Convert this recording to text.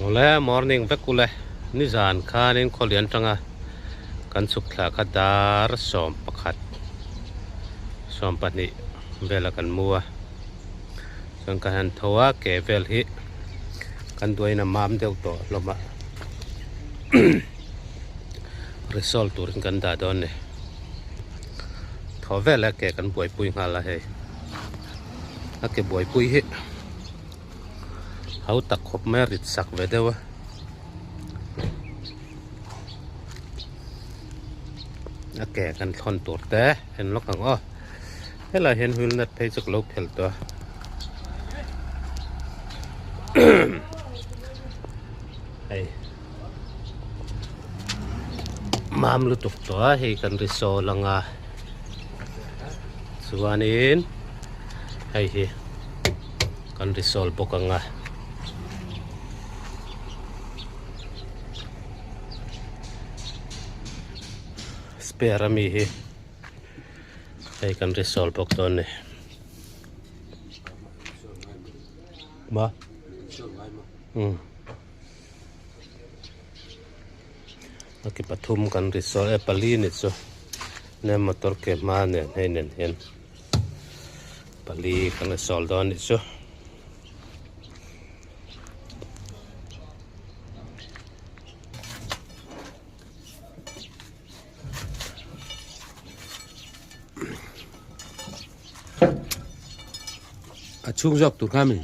Hola, morning vekule. Nizan kanin kolian tanga kan sukla kadar som pakhat. Som pani vela kan mua. Sang kan thowa ke vel hi kan duaina mam deu to loma. Result turin kan da donne. Tho vela ke kan buai pui ngala he. Ake buai pui hi. Hau tak khop merit sak vedewa. Ake kan thon tur te hen lokang o. Hela hen hul nat phei chuk lo phel to. Hey. Mam lu tuk to he kan riso langa. Suwanin. Hey he. Kan risol bokanga. Spera mi hi. Ei kan resolve bok tonne. Ma? Oke pathum kan resolve palin itso. Ne motor ke mane henen hen. Pali kan resolve don itso. Chung jok tu kami